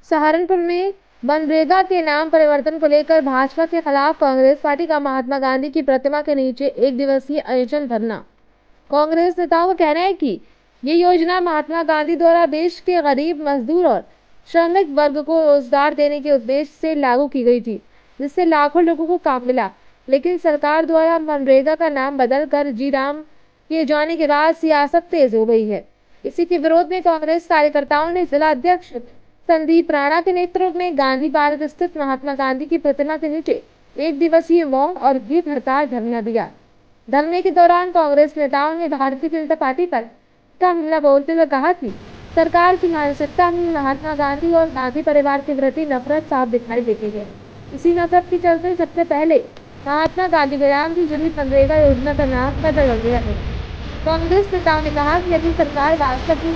सहारनपुर में मनरेगा के नाम परिवर्तन को लेकर भाजपा के खिलाफ कांग्रेस पार्टी का महात्मा गांधी की प्रतिमा के नीचे एक दिवसीय आयोजन धरना। कांग्रेस नेताओं का कहना है कि ये योजना महात्मा गांधी द्वारा देश के गरीब, मजदूर और श्रमिक वर्ग को रोजगार देने के उद्देश्य से लागू की गई थी, जिससे लाखों लोगों को काम मिला। लेकिन सरकार द्वारा मनरेगा का नाम बदलकर जी राम किए जाने के बाद सियासत तेज हो गई है। इसी के विरोध में कांग्रेस कार्यकर्ताओं ने जिला अध्यक्ष संदीप राणा के नेतृत्व में गांधी पार्क स्थित महात्मा गांधी की प्रतिमा के नीचे एक दिवसीय मौन और भीख हड़ताल धरना दिया। धरने के दौरान कांग्रेस नेताओं ने भारतीय जनता पार्टी पर हमला बोलते हुए कहा कि सरकार की मानसिकता में महात्मा गांधी और गांधी परिवार के प्रति नफरत साफ दिखाई देती है। इसी नफरत के चलते सबसे पहले महात्मा गांधी ग्राम की जुड़ी मनरेगा योजना का नाम बदल गया है। कांग्रेस नेताओं ने कहा कि यदि सरकार वास्तव में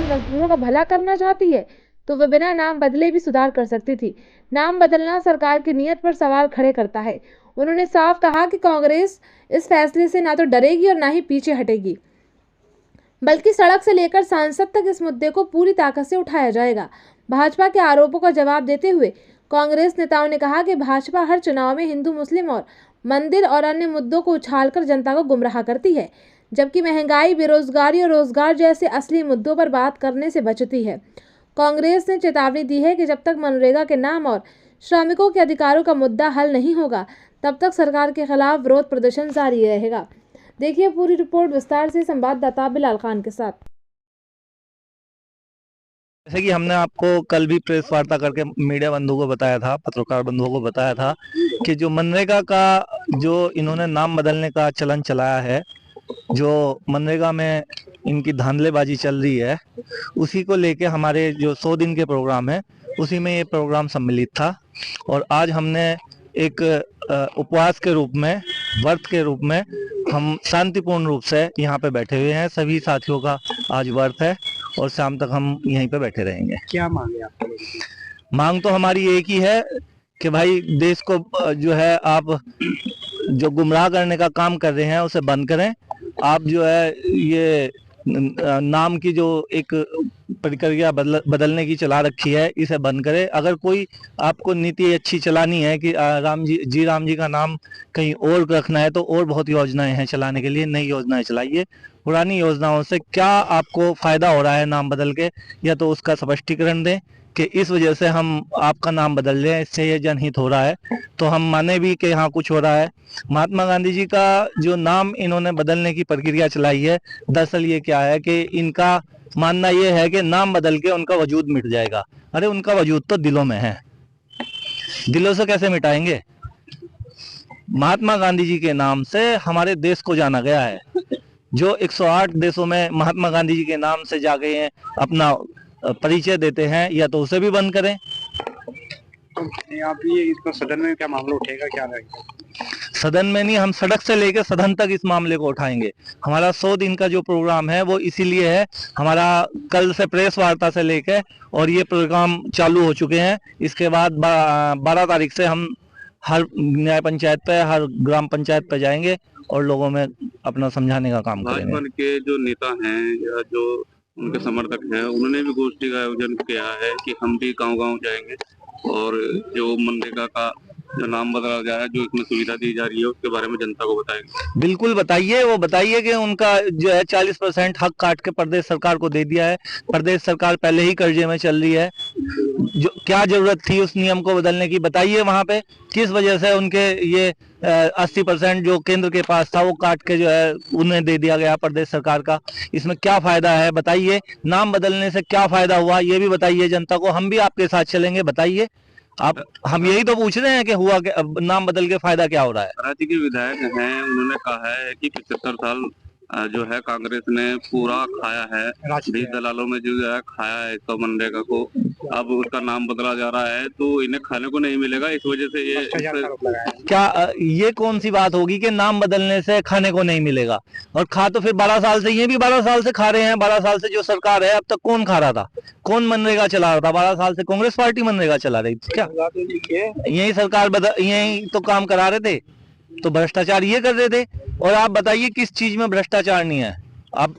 मजदूरों का भला करना चाहती है तो वह बिना नाम बदले भी सुधार कर सकती थी। नाम बदलना सरकार की नीयत पर सवाल खड़े करता है। उन्होंने साफ कहा कि कांग्रेस इस फैसले से ना तो डरेगी और ना ही पीछे हटेगी, बल्कि सड़क से लेकर सांसद तक इस मुद्दे को पूरी ताकत से उठाया जाएगा। भाजपा के आरोपों का जवाब देते हुए कांग्रेस नेताओं ने कहा कि भाजपा हर चुनाव में हिंदू, मुस्लिम और मंदिर और अन्य मुद्दों को उछालकर जनता को गुमराह करती है, जबकि महंगाई, बेरोजगारी और रोजगार जैसे असली मुद्दों पर बात करने से बचती है। कांग्रेस ने चेतावनी दी है कि जब तक मनरेगा के नाम और श्रमिकों के अधिकारों का मुद्दा हल नहीं होगा, तब तक सरकार के खिलाफ विरोध प्रदर्शन जारी रहेगा। देखिए पूरी रिपोर्ट विस्तार से संवाददाता बिलाल खान के साथ। जैसे कि हमने आपको कल भी प्रेस वार्ता करके मीडिया बंधुओं को बताया था, पत्रकार बंधुओं को बताया था कि जो मनरेगा का जो इन्होंने नाम बदलने का चलन चलाया है, जो मनरेगा में इनकी धांधलेबाजी चल रही है, उसी को लेके हमारे जो 100 दिन के प्रोग्राम है उसी में ये प्रोग्राम सम्मिलित था। और आज हमने एक उपवास के रूप में, व्रत के रूप में हम शांतिपूर्ण रूप से यहाँ पे बैठे हुए हैं। सभी साथियों का आज व्रत है और शाम तक हम यहीं पे बैठे रहेंगे। क्या मांग है आपको? मांग तो हमारी एक ही है कि भाई देश को जो है आप जो गुमराह करने का काम कर रहे हैं उसे बंद करें। आप जो है ये नाम की जो एक प्रक्रिया बदलने की चला रखी है, इसे बंद करें। अगर कोई आपको नीति अच्छी चलानी है कि राम जी का नाम कहीं और रखना है, तो और बहुत योजनाएं हैं चलाने के लिए, नई योजनाएं चलाइए। पुरानी योजनाओं से क्या आपको फायदा हो रहा है नाम बदल के, या तो उसका स्पष्टीकरण दें कि इस वजह से हम आपका नाम बदल रहे हैं, इससे ये जनहित हो रहा है, तो हम माने भी कि हाँ कुछ हो रहा है। महात्मा गांधी जी का जो नाम इन्होंने बदलने की प्रक्रिया चलाई है, दरअसल ये क्या है कि इनका मानना ये है कि नाम बदल के उनका वजूद मिट जाएगा। अरे उनका वजूद तो दिलों में है, दिलों से कैसे मिटाएंगे? महात्मा गांधी जी के नाम से हमारे देश को जाना गया है। जो 108 देशों में महात्मा गांधी जी के नाम से जा गए हैं, अपना परिचय देते हैं, या तो उसे भी बंद करें। आप ये इसको सदन में क्या मामला उठेगा, क्या रहेगा? सदन में नहीं, हम सड़क से लेकर सदन तक इस मामले को उठाएंगे। हमारा 100 दिन का जो प्रोग्राम है वो इसीलिए है। हमारा कल से प्रेस वार्ता से लेकर और ये प्रोग्राम चालू हो चुके हैं। इसके बाद 12 तारीख से हम हर न्याय पंचायत पे, हर ग्राम पंचायत पे जाएंगे और लोगों में अपना समझाने का काम करेंगे। भाजपा के जो नेता हैं या जो उनके समर्थक हैं, उन्होंने भी गोष्ठी का आयोजन किया है कि हम भी गांव-गांव जाएंगे और जो मनरेगा का जो नाम बदला जा रहा है, जो इसमें सुविधा दी जा रही है, उसके बारे में जनता को बताएंगे। बिल्कुल बताइए, वो बताइए कि उनका जो है 40% हक काट के प्रदेश सरकार को दे दिया है। प्रदेश सरकार पहले ही कर्जे में चल रही है। जो क्या जरूरत थी उस नियम को बदलने की, बताइए। वहां पे किस वजह से उनके ये 80% जो केंद्र के पास था वो काट के जो है उन्हें दे दिया गया प्रदेश सरकार का। इसमें क्या फायदा है बताइए। नाम बदलने से क्या फायदा हुआ ये भी बताइए जनता को। हम भी आपके साथ चलेंगे, बताइए आप। हम यही तो पूछ रहे हैं कि हुआ कि नाम बदल के फायदा क्या हो रहा है। राज्य के विधायक हैं, उन्होंने कहा है कि 75 साल जो है कांग्रेस ने पूरा खाया है, 20 दलालों में जो है खाया है इसका मनरेगा को। अब उसका नाम बदला जा रहा है तो इन्हें खाने को नहीं मिलेगा, इस वजह से ये क्या ये कौन सी बात होगी कि नाम बदलने से खाने को नहीं मिलेगा? और खा तो फिर 12 साल से, ये भी 12 साल से खा रहे हैं। 12 साल से जो सरकार है, अब तक कौन खा रहा था? कौन मनरेगा चला रहा था 12 साल से? कांग्रेस पार्टी मनरेगा चला रही थी क्या? यही सरकार यही तो काम करा रहे थे, तो भ्रष्टाचार ये कर रहे थे। और आप बताइए किस चीज में भ्रष्टाचार नहीं है? आप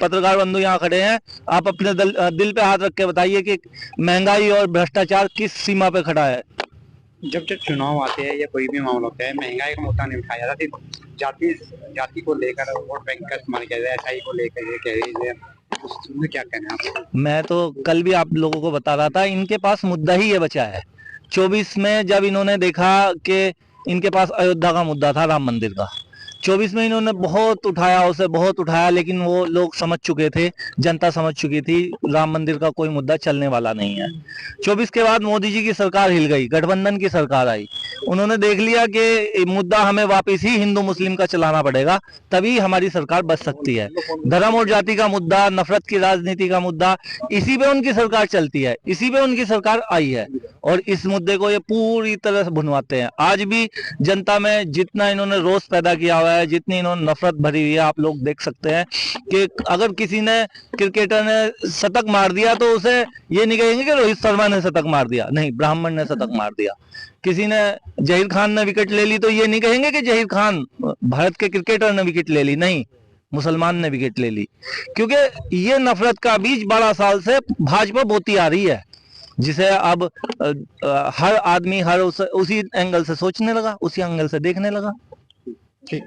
पत्रकार बंधु यहाँ खड़े हैं, आप अपने दिल पे हाथ रख के बताइए कि महंगाई और भ्रष्टाचार किस सीमा पे खड़ा है। जब जब चुनाव आते हैं या कोई भी मामला होता है, महंगाई का मुद्दा नहीं उठाया जाता, जाति को लेकर वोट बैंक का इस्तेमाल किया जाए, एसआई को लेकर ये कह रही है, उसमें क्या कहना है आप? मैं तो कल भी आप लोगों को बता रहा था, इनके पास मुद्दा ही ये बचा है। 24 में जब इन्होंने देखा कि इनके पास अयोध्या का मुद्दा था, राम मंदिर का, 24 में इन्होंने बहुत उठाया, उसे बहुत उठाया, लेकिन वो लोग समझ चुके थे, जनता समझ चुकी थी राम मंदिर का कोई मुद्दा चलने वाला नहीं है। 24 के बाद मोदी जी की सरकार हिल गई, गठबंधन की सरकार आई, उन्होंने देख लिया कि मुद्दा हमें वापस ही हिंदू मुस्लिम का चलाना पड़ेगा, तभी हमारी सरकार बच सकती है। धर्म और जाति का मुद्दा, नफरत की राजनीति का मुद्दा, इसी पे उनकी सरकार चलती है, इसी पे उनकी सरकार आई है, और इस मुद्दे को ये पूरी तरह से भुनवाते हैं। आज भी जनता में जितना इन्होंने रोष पैदा किया हुआ है, जितनी इन्होंने नफरत भरी हुई है, आप लोग देख सकते हैं कि अगर किसी ने, क्रिकेटर ने शतक मार दिया तो उसे ये नहीं कहेंगे कि रोहित शर्मा ने शतक मार दिया, नहीं, ब्राह्मण ने शतक मार दिया। किसी ने, जहीर खान ने विकेट ले ली तो ये नहीं कहेंगे कि जहीर खान, भारत के क्रिकेटर ने विकेट ले ली, नहीं, मुसलमान ने विकेट ले ली। क्योंकि ये नफरत का बीज 12 साल से भाजपा बोती आ रही है, जिसे अब हर आदमी उसी एंगल से सोचने लगा, उसी एंगल से देखने लगा। ठीक।